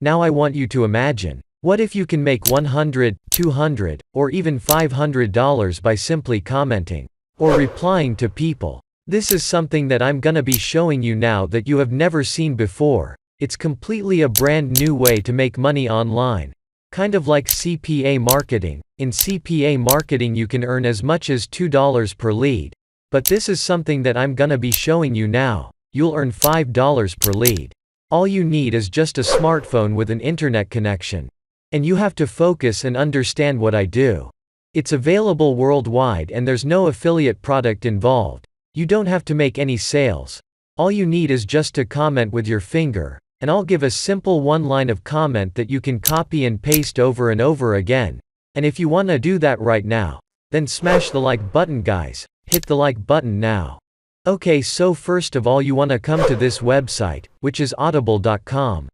Now I want you to imagine. What if you can make $100, $200, or even $500 by simply commenting or replying to people? This is something that I'm gonna be showing you now that you have never seen before. It's completely a brand new way to make money online. Kind of like CPA marketing. In CPA marketing you can earn as much as $2 per lead. But this is something that I'm gonna be showing you now. You'll earn $5 per lead. All you need is just a smartphone with an internet connection. And you have to focus and understand what I do. It's available worldwide and there's no affiliate product involved. You don't have to make any sales. All you need is just to comment with your finger, and I'll give a simple one line of comment that you can copy and paste over and over again. And if you wanna do that right now, then smash the like button guys. Hit the like button now. Okay, so first of all you wanna come to this website, which is audible.com.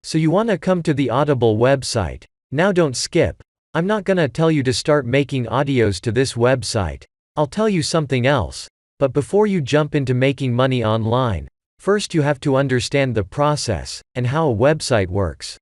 So you wanna come to the Audible website. Now don't skip. I'm not gonna tell you to start making audios to this website. I'll tell you something else. But before you jump into making money online, first you have to understand the process, and how a website works.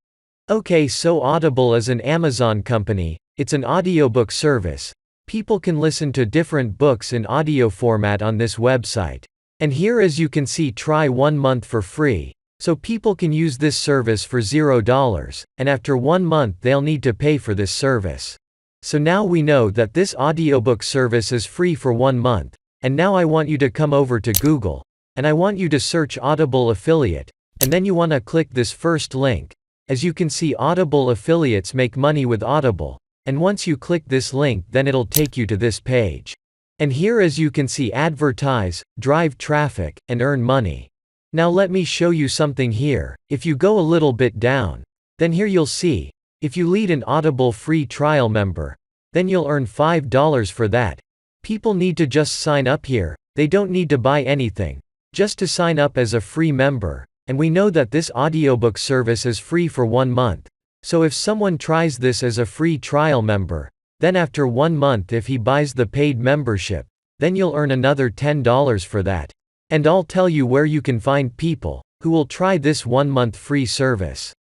Okay, so Audible is an Amazon company. It's an audiobook service. People can listen to different books in audio format on this website. And here as you can see, try 1 month for free. So people can use this service for $0, and after 1 month they'll need to pay for this service. So now we know that this audiobook service is free for 1 month. And now I want you to come over to Google, and I want you to search Audible affiliate, and then you want to click this first link. As you can see, Audible affiliates make money with Audible, and once you click this link then it'll take you to this page. And here as you can see, advertise, drive traffic, and earn money. Now let me show you something here. If you go a little bit down, then here you'll see, if you lead an Audible free trial member, then you'll earn $5 for that. People need to just sign up here. They don't need to buy anything. Just to sign up as a free member. And we know that this audiobook service is free for 1 month. So if someone tries this as a free trial member, then after 1 month if he buys the paid membership, then you'll earn another $10 for that. And I'll tell you where you can find people who will try this 1 month free service.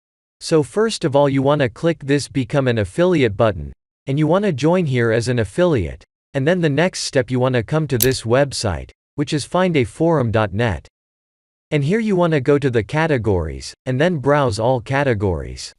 So first of all you want to click this become an affiliate button, and you want to join here as an affiliate. And then the next step you want to come to this website, which is findaforum.net. And here you want to go to the categories, and then browse all categories.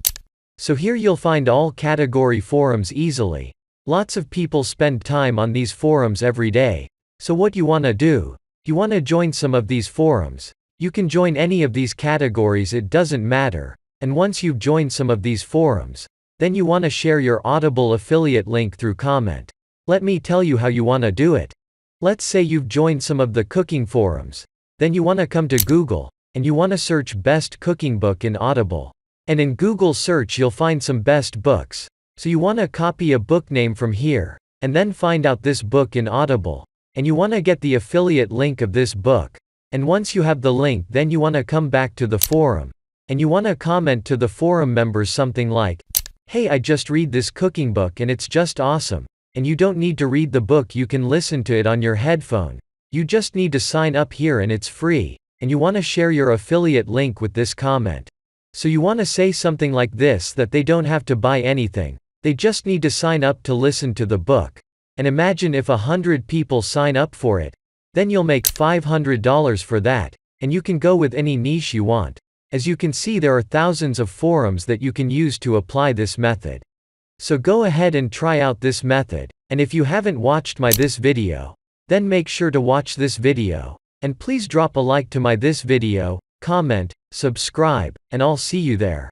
So here you'll find all category forums easily. Lots of people spend time on these forums every day. So what you want to do, you want to join some of these forums. You can join any of these categories, it doesn't matter. And once you've joined some of these forums, then you want to share your Audible affiliate link through comment. Let me tell you how you want to do it. Let's say you've joined some of the cooking forums. Then you want to come to Google, and you want to search best cooking book in Audible. And in Google search you'll find some best books. So you want to copy a book name from here, and then find out this book in Audible. And you want to get the affiliate link of this book. And once you have the link then you want to come back to the forum. And you want to comment to the forum members something like, "Hey, I just read this cooking book and it's just awesome." And you don't need to read the book, you can listen to it on your headphone. You just need to sign up here and it's free. And you want to share your affiliate link with this comment. So you want to say something like this, that they don't have to buy anything. They just need to sign up to listen to the book. And imagine if 100 people sign up for it. Then you'll make $500 for that. And you can go with any niche you want. As you can see, there are thousands of forums that you can use to apply this method. So go ahead and try out this method. And if you haven't watched this video, then make sure to watch this video. And please drop a like to this video, comment, subscribe, and I'll see you there.